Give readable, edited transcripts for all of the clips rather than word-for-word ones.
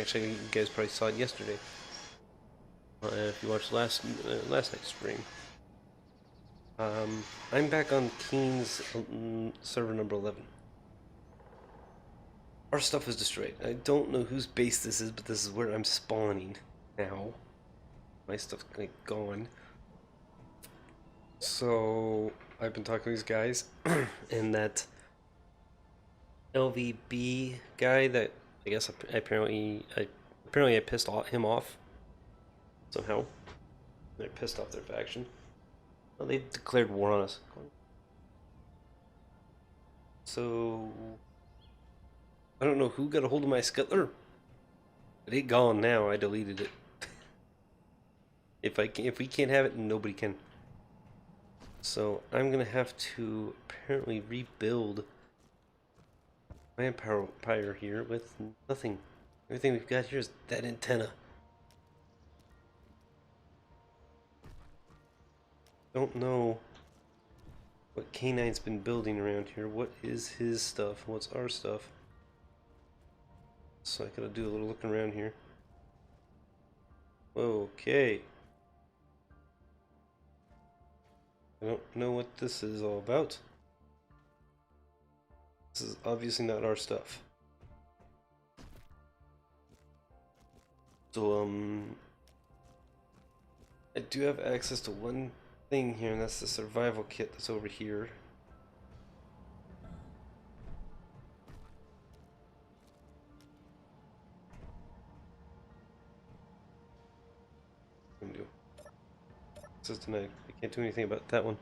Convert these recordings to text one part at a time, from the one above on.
Actually, you guys probably saw it yesterday. If you watched last night's stream. I'm back on Keen's server number 11. Our stuff was destroyed. I don't know whose base this is, but this is where I'm spawning now. My stuff's like gone. So I've been talking to these guys, and that LVB guy that I guess apparently I pissed him off somehow. I pissed off their faction. Well, they declared war on us. So I don't know who got a hold of my Scuttler. It ain't gone now. I deleted it. If we can't have it, nobody can. So I'm gonna have to apparently rebuild my empire here with nothing. Everything we've got here is that antenna. Don't know what K9's been building around here. What is his stuff? What's our stuff? So I gotta do a little looking around here. Okay. I don't know what this is all about. This is obviously not our stuff. So, I do have access to one thing here, and that's the survival kit that's over here. Do. This is denied. I can't do anything about that one.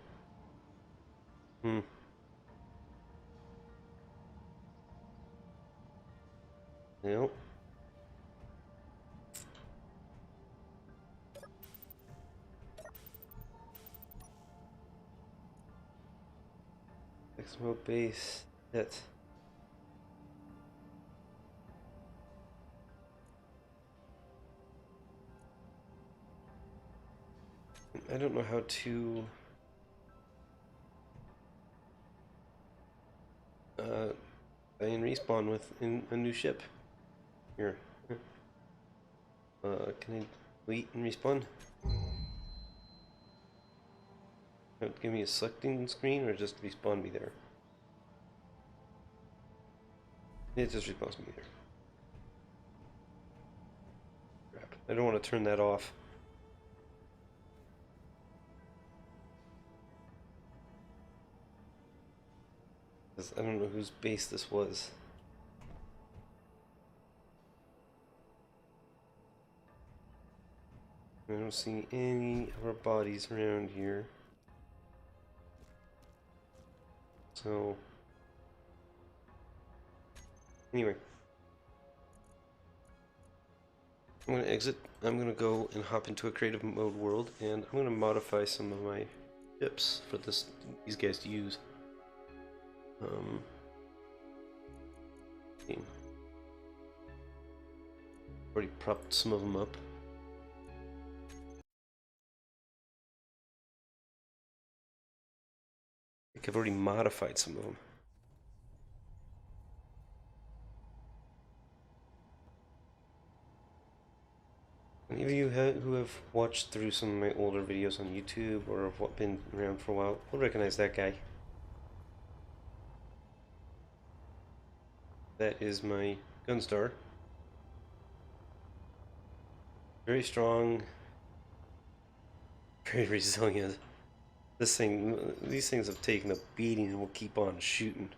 Nope. Exmo base hit. I don't know how to and respawn with a new ship. Here. Can I delete and respawn? Give me a selecting screen or just respawn me there? It just respawns me there. Crap. I don't want to turn that off. Because I don't know whose base this was. I don't see any of our bodies around here. So, anyway. I'm going to exit. I'm going to go and hop into a creative mode world, and I'm going to modify some of my ships for these guys to use. Already propped some of them up. I think I've already modified some of them. Any of you who have watched through some of my older videos on YouTube or have been around for a while will recognize that guy. That is my Gunstar. Very strong, very resilient. These things have taken a beating and will keep on shooting.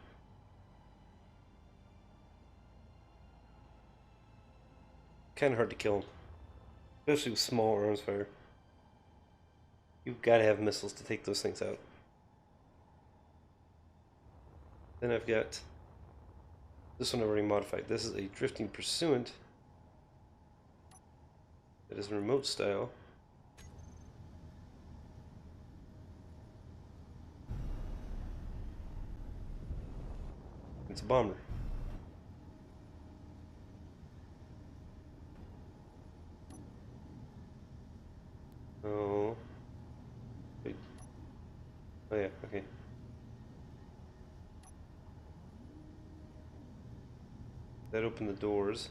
Kind of hard to kill them, especially with small arms fire. You've got to have missiles to take those things out. Then I've got this one already modified. This is a Drifting Pursuant. That is remote style. It's a bomber. Oh. Wait. Oh yeah, okay. That opened the doors.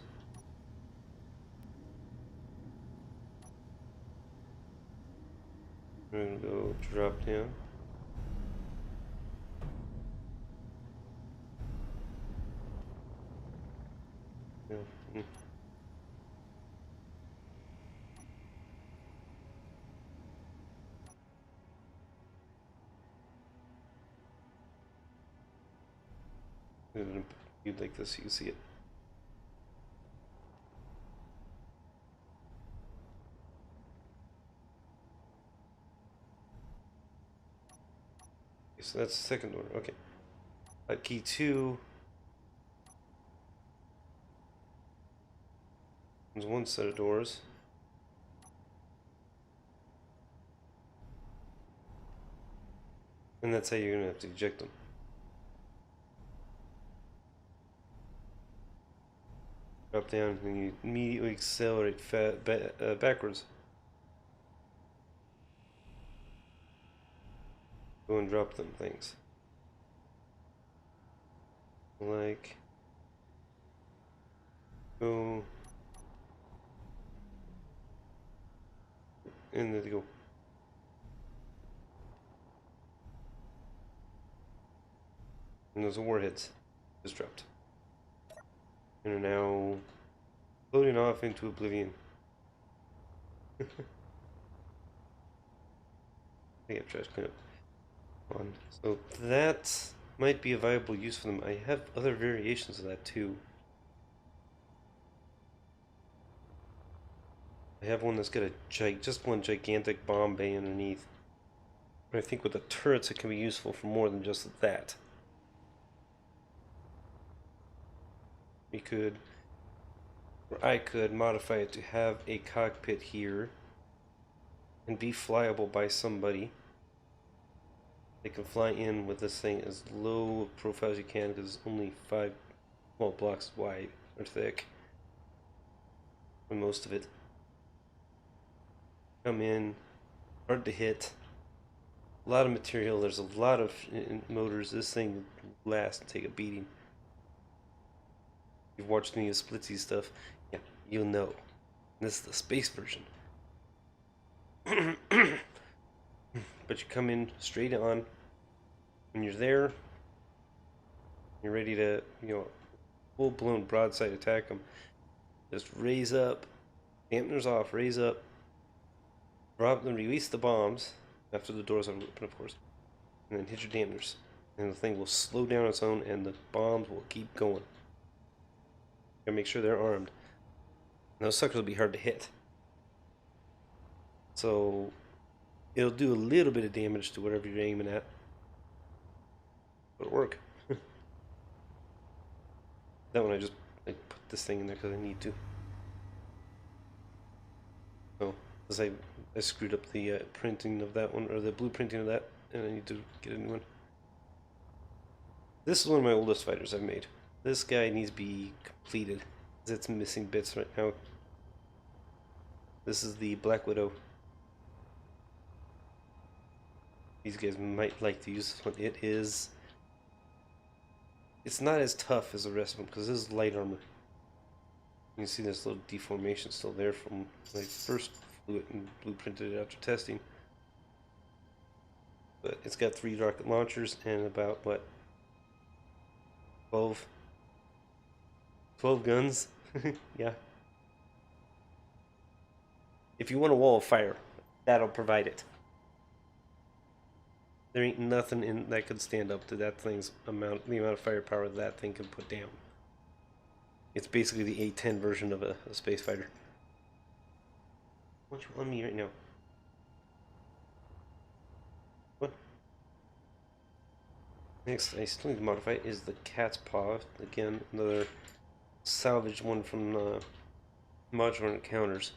We're gonna go drop down. Yeah. You'd like this, you can see it. Okay, so that's the second door. Okay. Key 2. There's one set of doors. And that's how you're gonna have to eject them. Drop down and you immediately accelerate backwards. Go and drop them things. Like, go, and there they go. And those are warheads. Just dropped. And are now floating off into oblivion. I got trash cleanup on. So that might be a viable use for them. I have other variations of that too. I have one that's got a just one gigantic bomb bay underneath. But I think with the turrets it can be useful for more than just that. We could, or I could modify it to have a cockpit here and be flyable by somebody. They can fly in with this thing as low profile as you can because it's only 5 blocks wide or thick for most of it. Come in, hard to hit, a lot of material, there's a lot of motors. This thing will last and take a beating. You've watched any of Splitsy stuff, yeah, you'll know. This is the space version. But you come in straight on. When you're there, you're ready to, full-blown broadside attack them. Just raise up, dampeners off, raise up, drop them, release the bombs after the doors are open, of course, and then hit your dampeners. And the thing will slow down on its own, and the bombs will keep going. You gotta make sure they're armed. And those suckers will be hard to hit. So it'll do a little bit of damage to whatever you're aiming at. But it'll work. That one I put this thing in there because I need to. Oh, because I screwed up the printing of that one, or the blueprinting of that, and I need to get a new one. This is one of my oldest fighters I've made. This guy needs to be completed, because it's missing bits right now. This is the Black Widow. These guys might like to use this one. It's not as tough as the rest of them, because this is light armor. You can see this little deformation still there from when I first flew it and blueprinted it after testing. But it's got 3 rocket launchers and about, what, 12 guns? Yeah. If you want a wall of fire, that'll provide it. There ain't nothing in that could stand up to that thing's the amount of firepower that thing can put down. It's basically the A-10 version of a space fighter. What's on me right now? What? Next, I still need to modify is the cat's paw. Again, another salvaged one from Modular Encounters.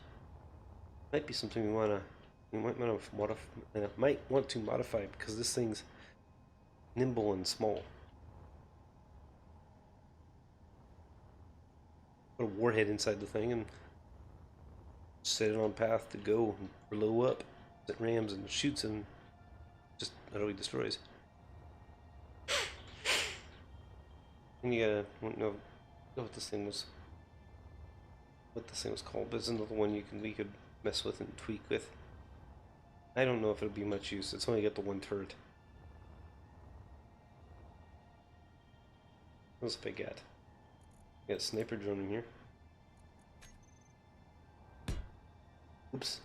Might be something we might want to modify because this thing's nimble and small. Put a warhead inside the thing and set it on path to go and blow up. It rams and shoots and just utterly destroys. And you gotta know what this thing was called, but it's another one we could mess with and tweak with. I don't know if it'll be much use. It's only got the one turret. What else have I got? I got a sniper drone in here. Oops.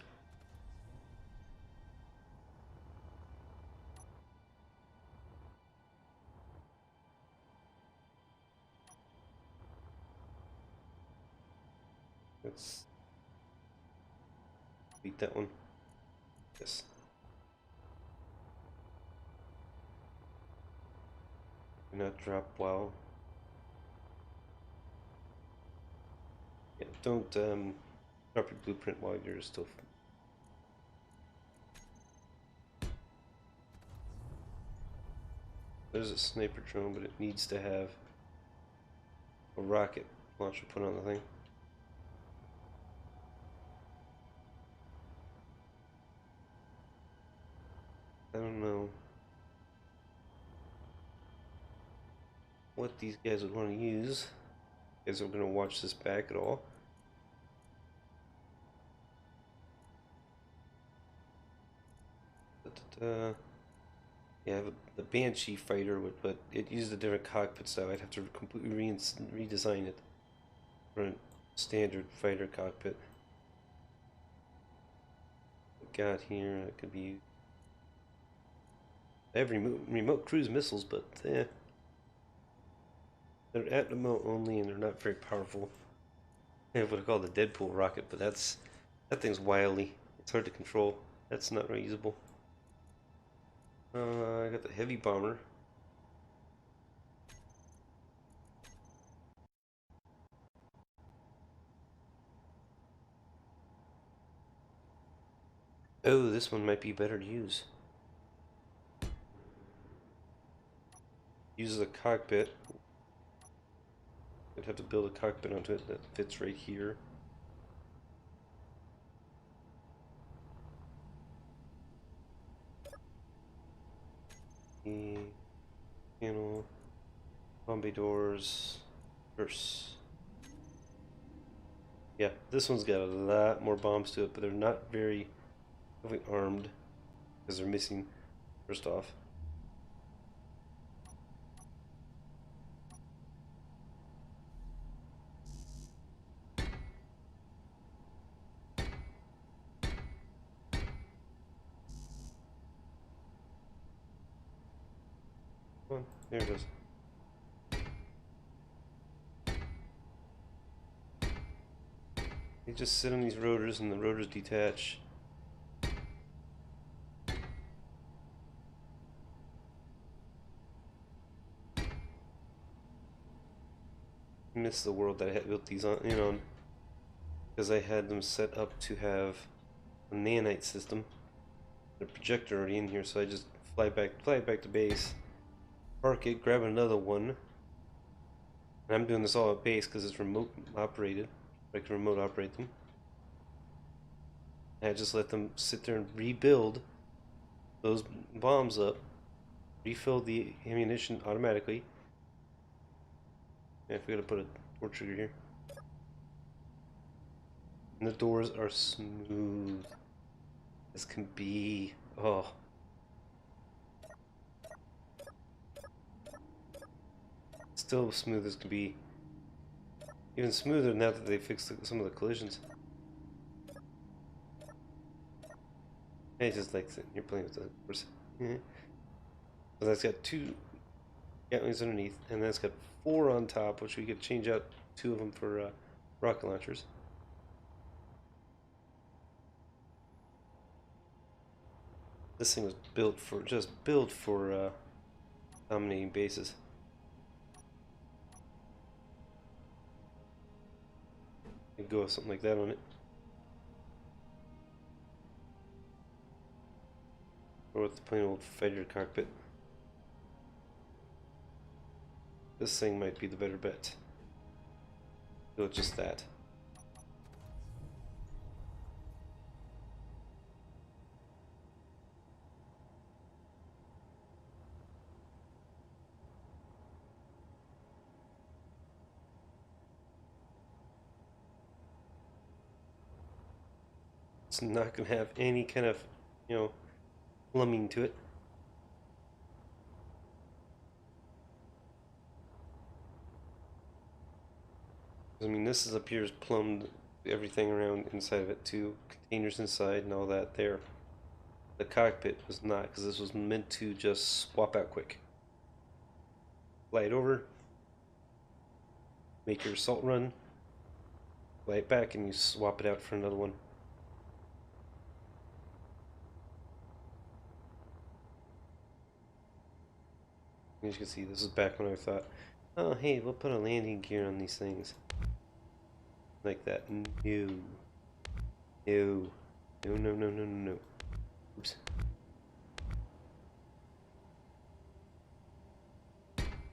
Let's beat that one. Yes. Do not drop while. Yeah, don't drop your blueprint while you're still. There's a sniper drone, but it needs to have a rocket launcher put on the thing. I don't know what these guys would want to use. Guys are going to watch this back at all. Yeah, I have the Banshee fighter, but it used a different cockpit style. I'd have to completely redesign it for a standard fighter cockpit. Got here, it could be. I have remote cruise missiles, but they're at remote only and they're not very powerful. I have what I call the Deadpool rocket, but that thing's wily. It's hard to control. That's not reusable. I got the heavy bomber. Oh, this one might be better to use. Uses a cockpit. I'd have to build a cockpit onto it that fits right here. The panel, Bombay doors, verse. Yeah, this one's got a lot more bombs to it, but they're not very heavily armed because they're missing first off. Oh, there it goes. They just sit on these rotors and the rotors detach. I miss the world that I had built these on, because I had them set up to have a nanite system, the projector already in here, so I just fly back to base, park it, grab another one, and I'm doing this all at base because it's remote operated. I can remote operate them. And I just let them sit there and rebuild those bombs up, refill the ammunition automatically. And I forgot to put a door trigger here. And the doors are smooth as can be. Oh. Still smooth as can be. Even smoother now that they fixed some of the collisions. I just like sitting here playing with the doors. So that's got 2 Gatlings underneath, and that's got 4 on top, which we could change out 2 of them for rocket launchers. This thing was built for dominating bases. You go with something like that on it, or with the plain old fighter cockpit. This thing might be the better bet. Go with just that. It's not going to have any kind of you know, plumbing to it. I mean, this is up here is plumbed everything around inside of it too, containers inside and all that there. The cockpit was not, because this was meant to just swap out quick. Fly it over, make your assault run, fly it back, and you swap it out for another one. As you can see, this is back when I thought, oh hey, we'll put a landing gear on these things. Like that. No. No. No, no, no, no, no, no. Oops.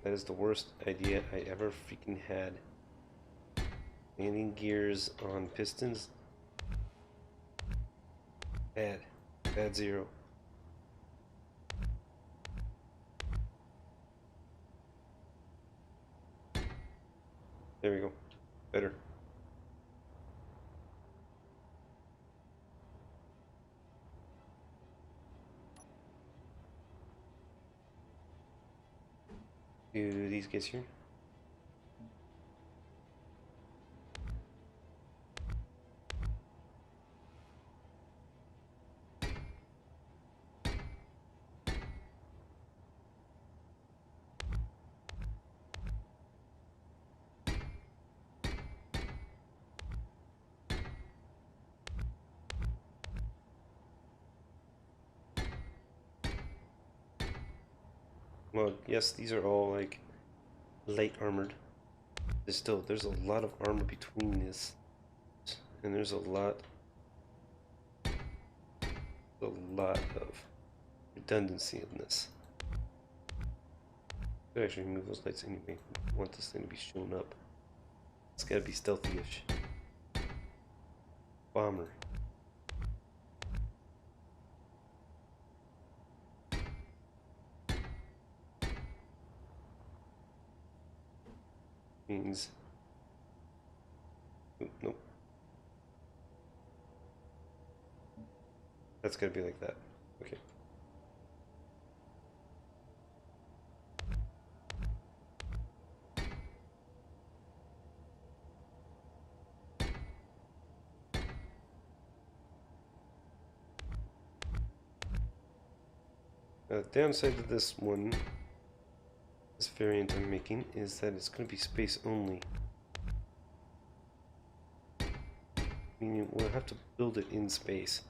That is the worst idea I ever freaking had. Landing gears on pistons. Bad. Bad zero. There we go. Better. Do these guys here? Well, yes, these are all like light armored. There's a lot of armor between this, and there's a lot of redundancy in this. Could actually remove those lights anyway. I want this thing to be shown up. It's gotta be stealthy-ish. Bomber. Means. Oop, nope. That's gotta be like that. Okay. The downside of this one, this variant I'm making, is that it's going to be space only. Meaning we'll have to build it in space.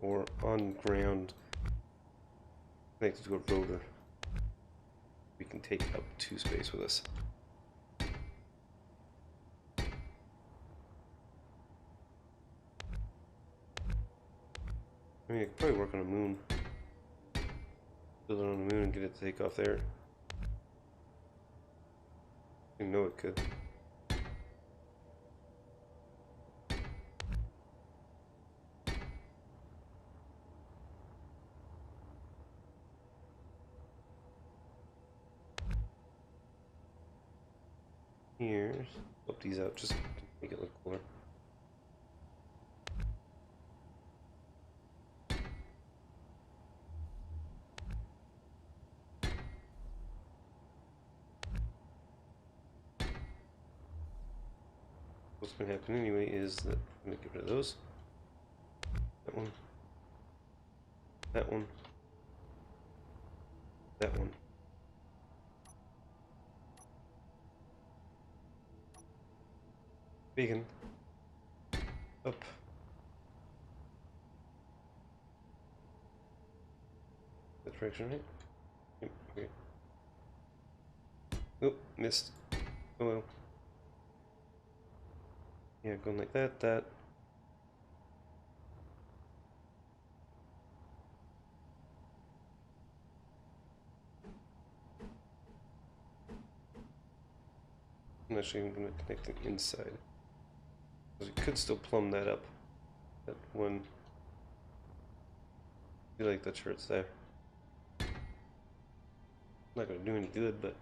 Or on ground, connected to a rotor. We can take up to space with us. I mean, I could probably work on a moon. Build it on the moon and get it to take off there. I know it could. Here, swap these out just to make it look cooler. What's going to happen anyway is that I'm going to get rid of those. That one. That one. That one. Beacon. Up. That direction, right? Yep, okay. Oop, missed. Oh well. Yeah, going like that, that. I'm actually even going to connect the inside. Because we could still plumb that up. That one. I feel like that's where it's there. Not going to do any good, but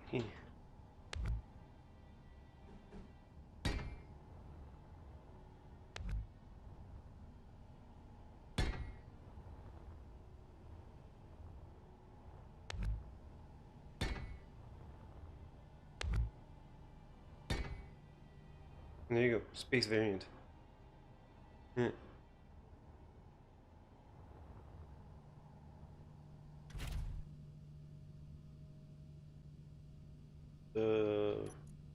And there you go, space variant. Hmm.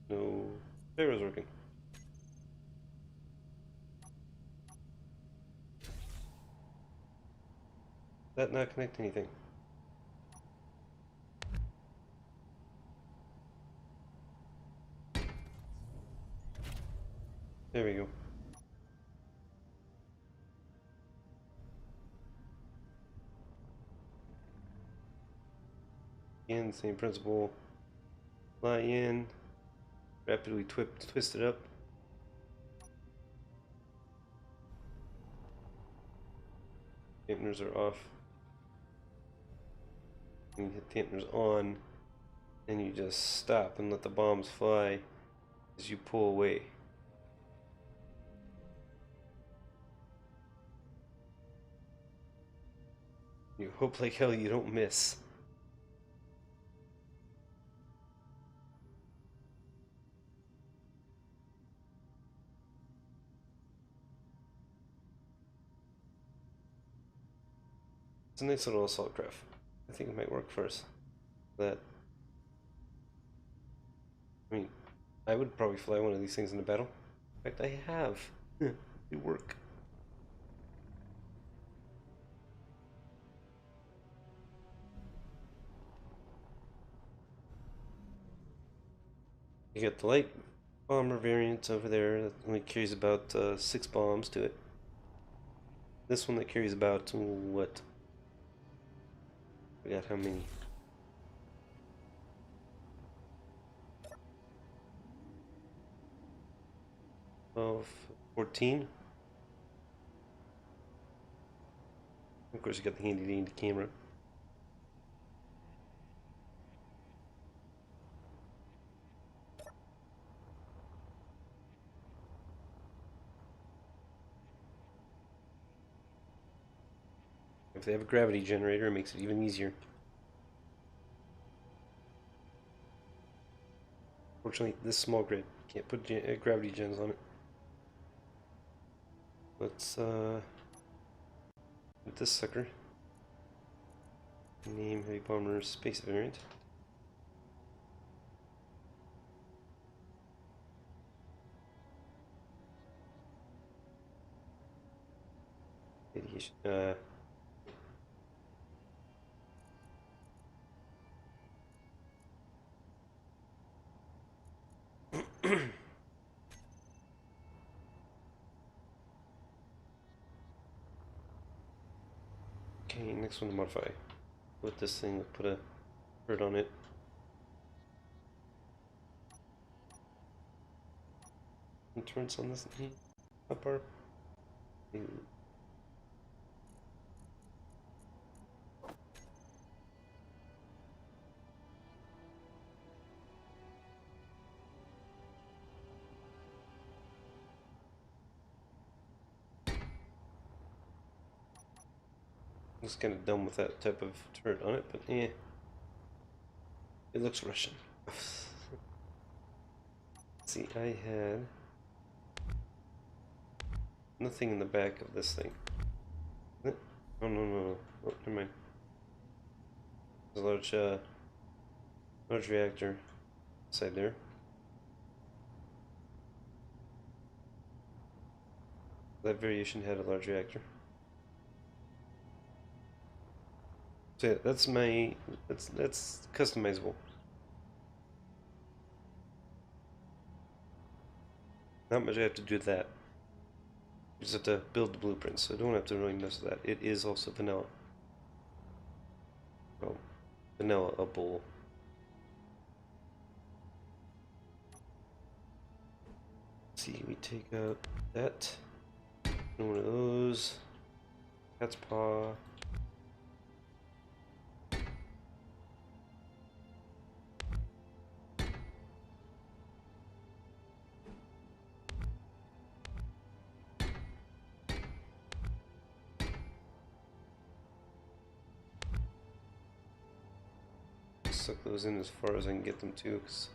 No. There was working. That not connect anything. There we go. Again, same principle. Fly in, rapidly twist it up. Dampeners are off. And you hit dampeners on, and you just stop and let the bombs fly as you pull away. You hope like hell you don't miss. It's a nice little assault craft. I think it might work for us. That. I mean, I would probably fly one of these things in a battle. In fact, I have. They work. You got the light bomber variant over there that only carries about 6 bombs to it. This one that carries about, what? I forgot how many. 12, 14. Of course, you got the handy dandy camera. If they have a gravity generator, it makes it even easier. Fortunately, this small grid can't put gravity gens on it. Let's get this sucker. Name Heavy Bomber Space Variant. Radiation. Okay, next one to modify. With this thing, put a bird on it. And turns on this up bar. Looks kind of dumb with that type of turret on it, but yeah, it looks Russian. See, I had nothing in the back of this thing. Oh no no no! Oh, never mind. There's a large reactor inside there. That variation had a large reactor. So yeah, that's customizable. Not much I have to do with that. You just have to build the blueprints, so I don't have to really mess with that. It is also vanilla. Oh, vanilla-able. Let's see, we take out that. One of those. Cat's paw. Suck those in as far as I can get them to, because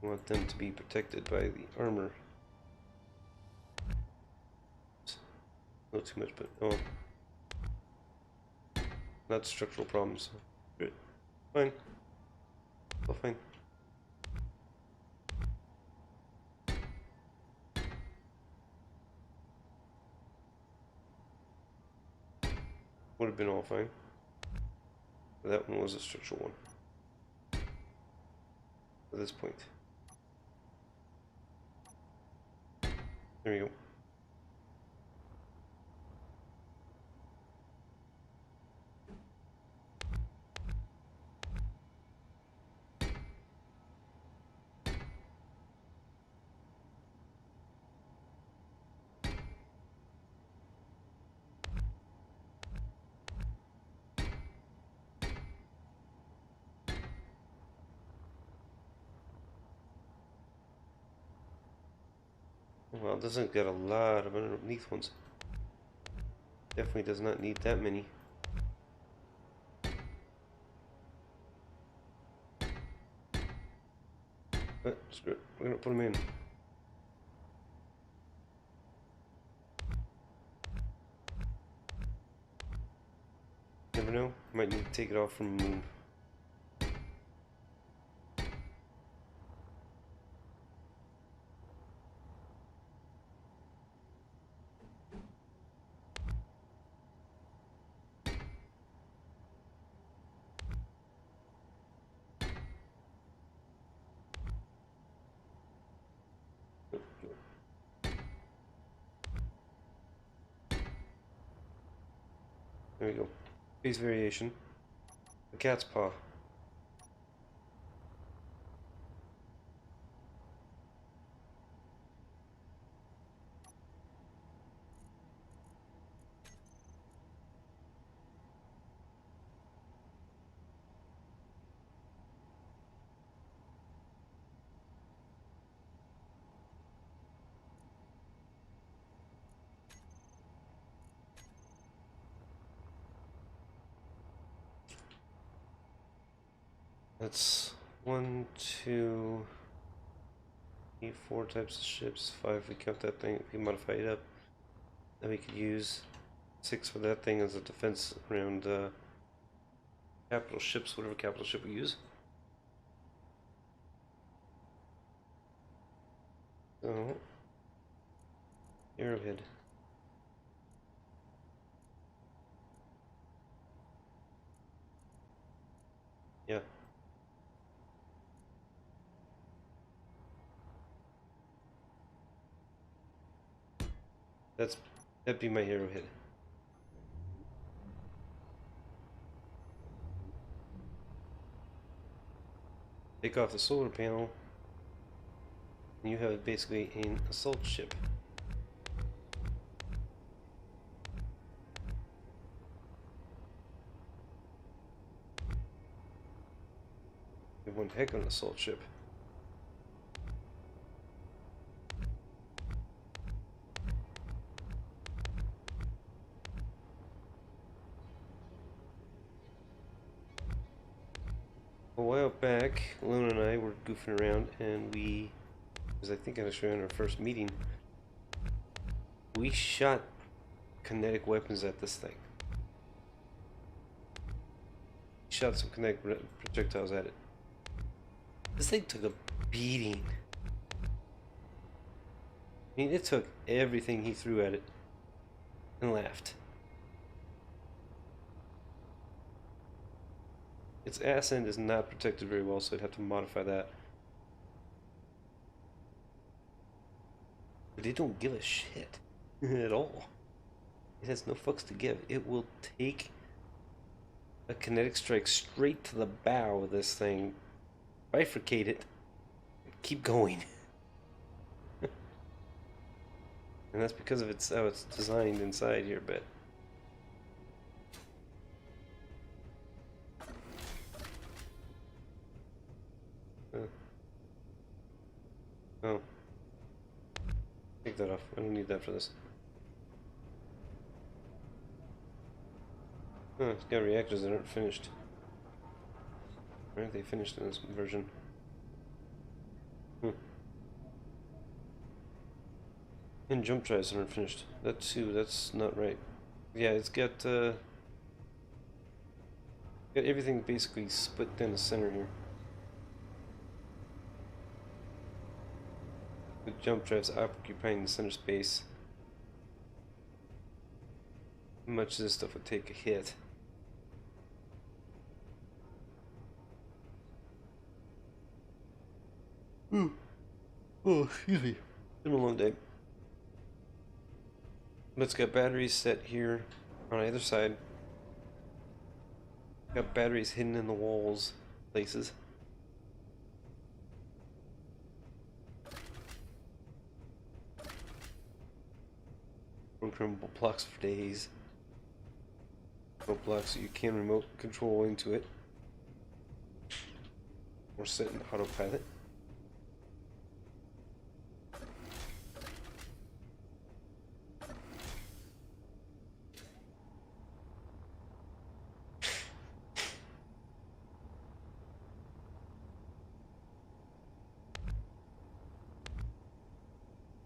I want them to be protected by the armor. Not too much, but oh, not structural problems. Good. Fine. All fine. Would have been all fine. But that one was a structural one. At this point. There we go. Well, it doesn't get a lot of underneath ones. Definitely does not need that many. But screw it. We're gonna put them in. Never know. Might need to take it off from the moon. There we go. Phase variation. The cat's paw. That's 1, 2, 3, 4 types of ships. 5 if we count that thing. If we modify it up, then we could use 6 for that thing as a defense around capital ships, whatever capital ship we use. So, arrowhead. Yeah. That'd be my arrowhead. Take off the solar panel, and you have basically an assault ship. You have one heck of an assault ship. A while back, Luna and I were goofing around, and we, as I think I was showing in our first meeting, we shot kinetic weapons at this thing. Shot some kinetic projectiles at it. This thing took a beating. I mean, it took everything he threw at it and laughed. Its ass end is not protected very well, so I'd have to modify that. But it don't give a shit at all. It has no fucks to give. It will take a kinetic strike straight to the bow of this thing, bifurcate it, keep going. And that's because of how it's designed inside here, but oh. Take that off. I don't need that for this. Oh, it's got reactors that aren't finished. Why aren't they finished in this version? And jump drives aren't finished. That too, that's not right. Yeah, it's got everything basically split down the center here. With jump drives occupying the center space. Much of this stuff would take a hit. Oh, excuse me. It's been a long day. But it's got batteries set here on either side. Got batteries hidden in the walls places. Programmable blocks for days. Blocks that you can remote control into it. Or set in autopilot.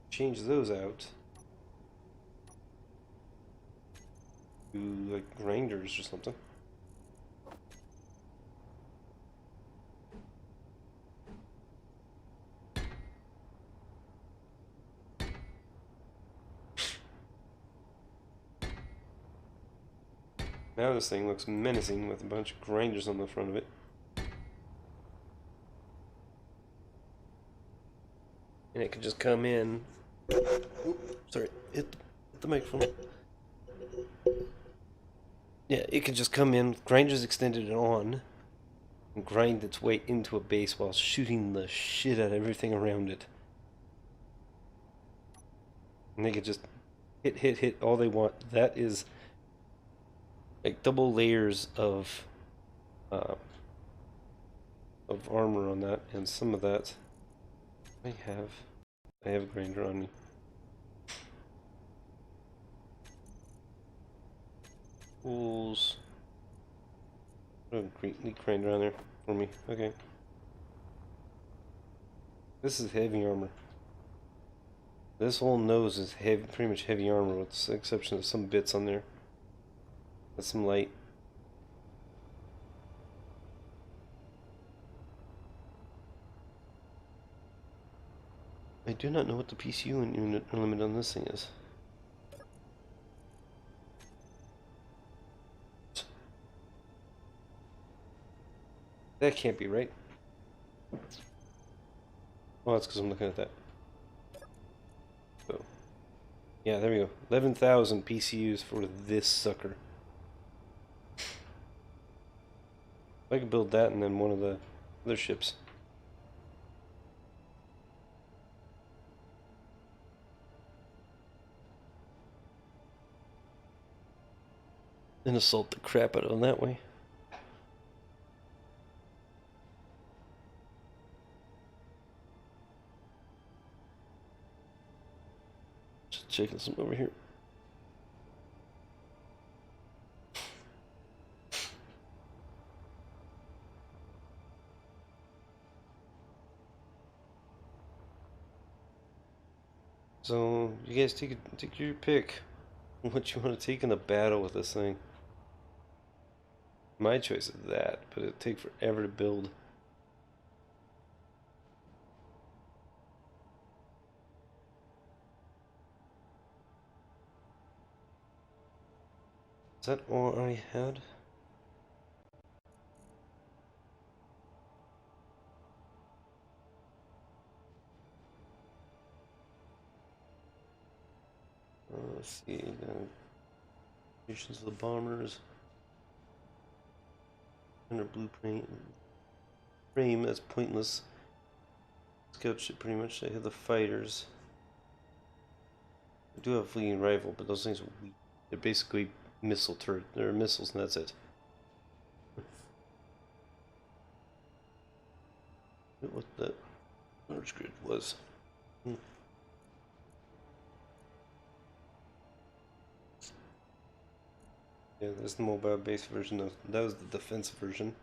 Change those out to like grinders or something. Now this thing looks menacing with a bunch of grinders on the front of it. And it can just come in. Sorry, hit the microphone. Yeah, it can just come in, grinders extended on, and grind its way into a base while shooting the shit out of everything around it. And they can just hit all they want. That is like double layers of armor on that, and some of that I have a grinder on me. Tools. Put a great grinder on there for me. Okay. This is heavy armor. This whole nose is heavy, pretty much heavy armor, with the exception of some bits on there. That's some light. I do not know what the PCU unit limit on this thing is. That can't be right. Oh, that's because I'm looking at that. So, yeah, there we go. 11,000 PCUs for this sucker. I could build that and then one of the other ships. And assault the crap out of them that way. Just checking some over here. So you guys take your pick. What you want to take in a battle with this thing. My choice is that, but it'd take forever to build. Is that all I had? Let's see. Missions of the bombers. Under blueprint. Frame, that's pointless. Scout ship, pretty much. I have the fighters. I do have a fleeting rifle, but those things are weak. They're basically missile turret. They're missiles, and that's it. What that large grid was. Yeah, that's the mobile base version of that was the defense version.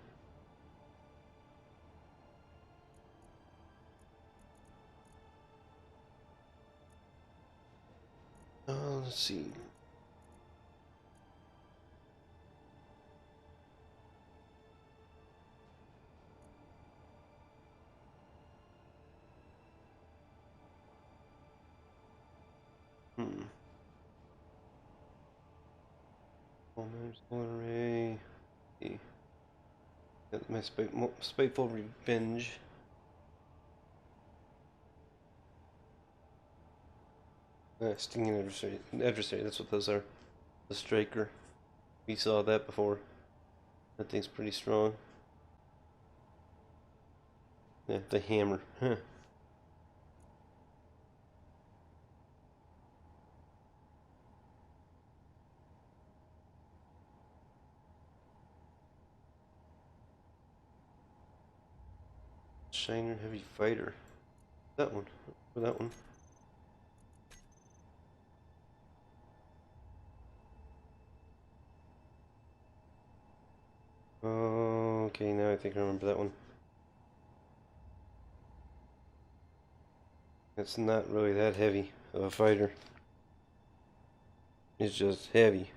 let's see. Solar array. My spiteful revenge. Stinging adversary. Adversary, that's what those are. The striker. We saw that before. That thing's pretty strong. Yeah, the hammer. Huh. Shiner heavy fighter. That one. Or that one. Oh, okay, now I think I remember that one. It's not really that heavy of a fighter. It's just heavy.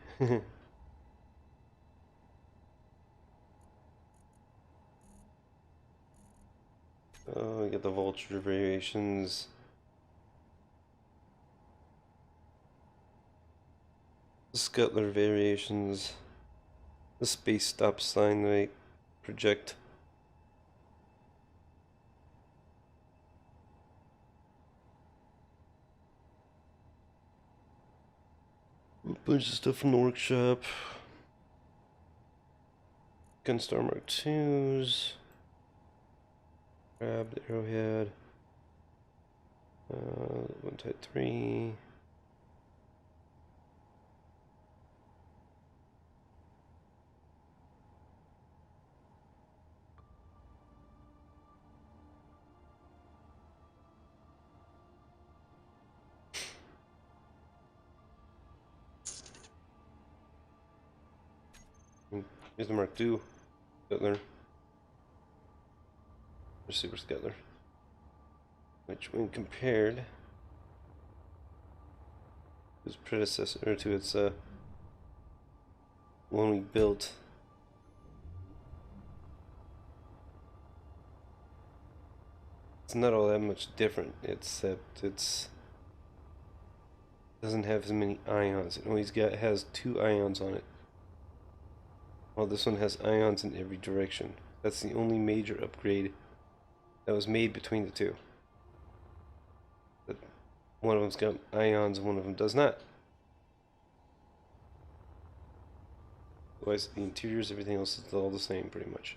Oh, we got the vulture variations. The Scuttler variations. The space stop sign they project. A bunch of stuff from the workshop. Gunstar Mark IIs. Grab the arrowhead. One type 3. Here's the Mark II Scuttler. Or Super Scuttler. Which, when compared to its predecessor, or to its one we built, it's not all that much different, except it's doesn't have as many ions. It always has 2 ions on it. While this one has ions in every direction. That's the only major upgrade that was made between the two. But one of them's got ions and one of them does not. Otherwise, the interiors, everything else is all the same, pretty much.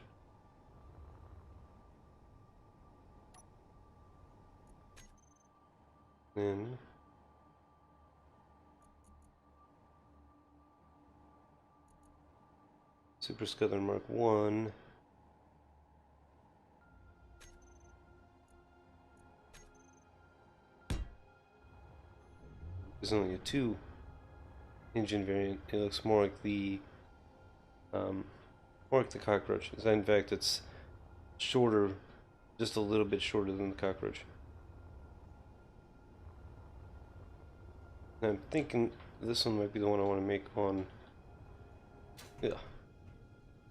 And Super Scuttler Mark I. There's only a 2 engine variant. It looks more like the cockroach. In fact, it's shorter, just a little bit shorter than the cockroach. And I'm thinking this one might be the one I want to make on. Yeah.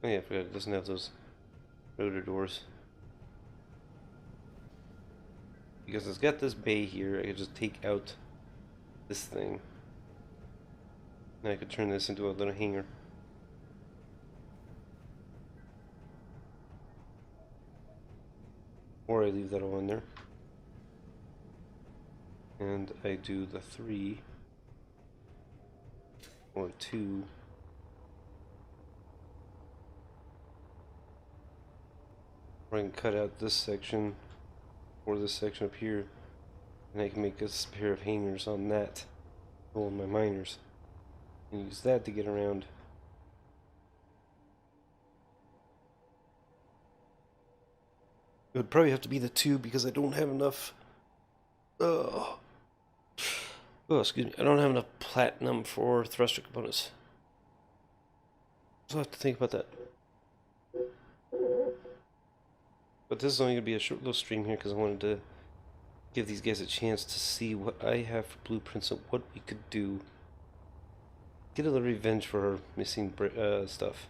Oh yeah, I forgot it doesn't have those rotor doors. Because it's got this bay here, I could just take out this thing. And I could turn this into a little hangar. Or I leave that all in there. And I do the 3 or 2. Or I can cut out this section or this section up here, and I can make a pair of hangers on that, hold my miners, and use that to get around. It would probably have to be the 2 because I don't have enough. Oh, excuse me. I don't have enough platinum for thruster components. So I'll have to think about that. But this is only going to be a short little stream here because I wanted to give these guys a chance to see what I have for blueprints of what we could do get a little revenge for her missing stuff.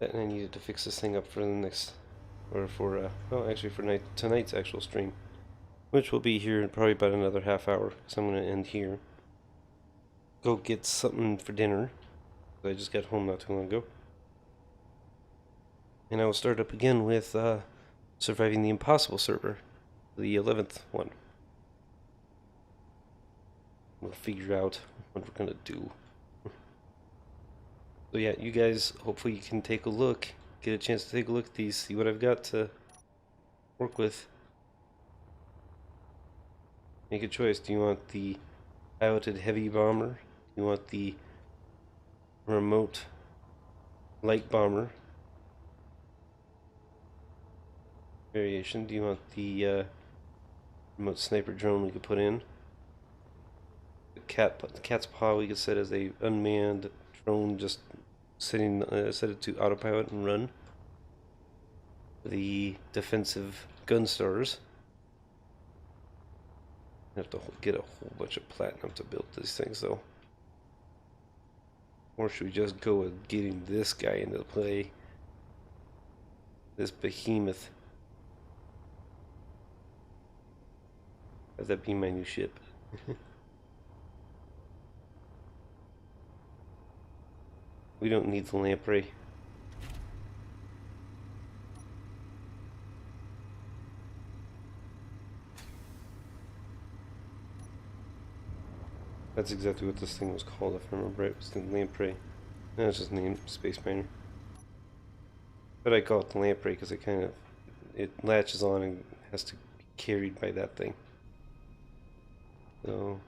And I needed to fix this thing up for the next, or for, well, actually for tonight's actual stream, which will be here in probably about another half hour, because I'm going to end here. Go get something for dinner. I just got home not too long ago. And I will start up again with surviving the impossible server, the 11th one. We'll figure out what we're going to do. So yeah, you guys, hopefully you can take a look, get a chance to take a look at these, see what I've got to work with. Make a choice. Do you want the piloted heavy bomber? Do you want the remote light bomber variation? Do you want the remote sniper drone we could put in? The cat's paw we could set as a unmanned drone, just setting set it to autopilot and run. The defensive gun stars. I have to get a whole bunch of platinum to build these things, though. Or should we just go with getting this guy into play? This behemoth. Have that be my new ship. We don't need the lamprey. That's exactly what this thing was called, if I remember right. It was the lamprey. No, it's just named Space Miner. But I call it the lamprey because it latches on and has to be carried by that thing. So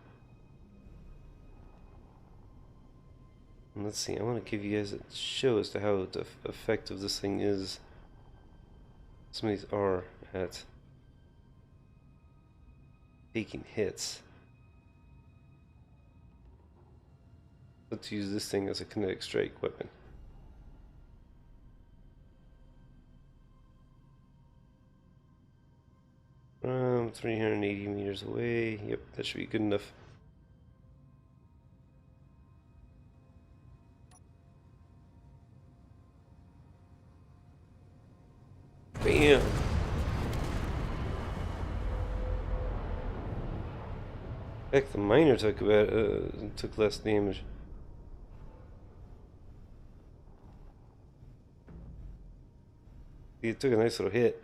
let's see. I want to give you guys a show as to how effective this thing is. Some of these are at taking hits. Let's use this thing as a kinetic strike weapon. From 380 meters away. Yep, that should be good enough. Bam! Heck, the miner took less damage. It took a nice little hit.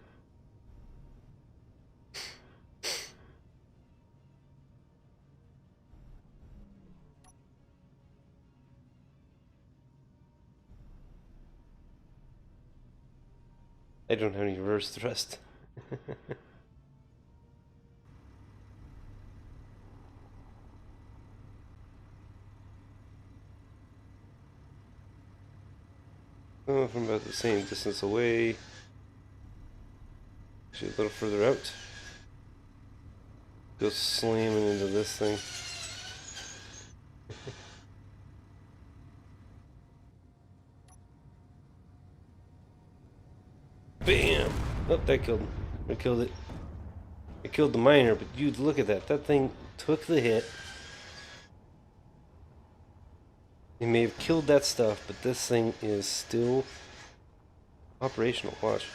I don't have any reverse thrust. Oh, from about the same distance away. Actually, a little further out. Go slamming into this thing. Bam! Oh, that killed him. I killed it. I killed the miner, but you look at that. That thing took the hit. It may have killed that stuff, but this thing is still operational. Watch.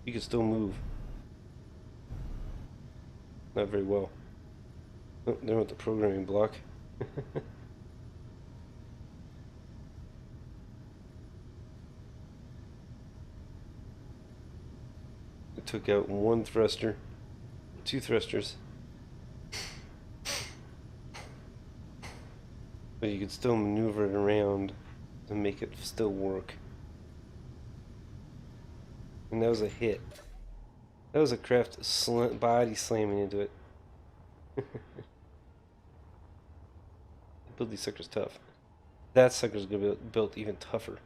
You can still move. Not very well. Oh, there went the programming block. It took out one thruster, two thrusters. But you could still maneuver it around to make it still work. And that was a hit. That was a craft body slamming into it. Build these suckers tough. That sucker's gonna be built even tougher.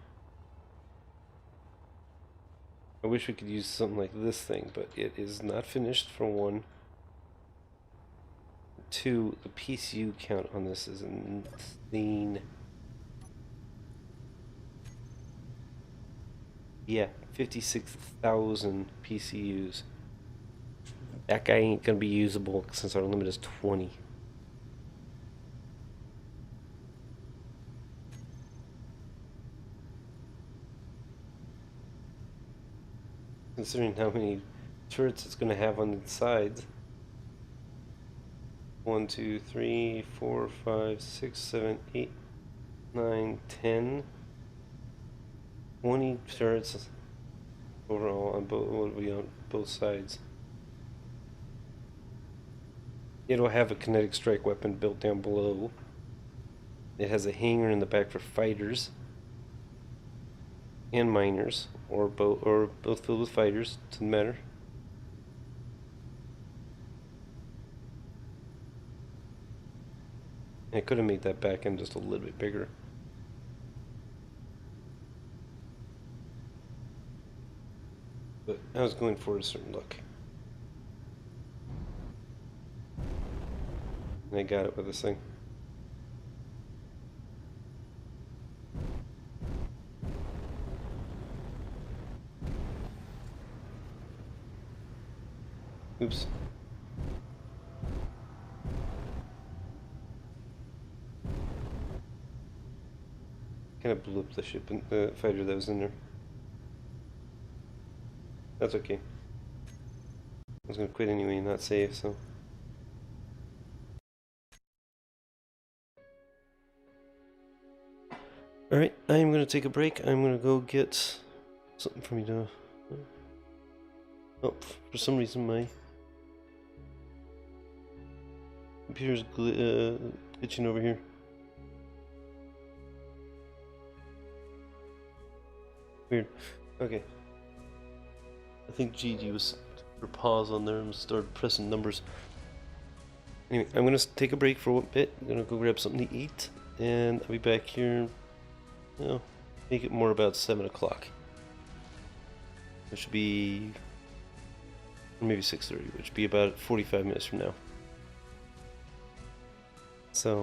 I wish we could use something like this thing, but it is not finished for one. Two, the PCU count on this is insane. Yeah, 56,000 PCUs. That guy ain't gonna be usable since our limit is 20. Considering how many turrets it's gonna have on the sides. 1, 2, 3, 4, 5, 6, 7, 8, 9, 10, 20 turrets overall on both. What will be on both sides? It'll have a kinetic strike weapon built down below. It has a hangar in the back for fighters and miners, or both filled with fighters. Doesn't matter. I could have made that back end just a little bit bigger. But I was going for a certain look. And I got it with this thing. Oops. Kind of blew up the ship and the fighter that was in there. That's okay. I was gonna quit anyway and not save, so. Alright, I'm gonna take a break. I'm gonna go get something for me to. Oh, for some reason my computer's glitching over here. Weird. Okay. I think GG was for pause on there and started pressing numbers. Anyway, I'm gonna take a break for a bit. I'm gonna go grab something to eat, and I'll be back here. You know, make it more about 7 o'clock. It should be, or maybe 6:30, which should be about 45 minutes from now. So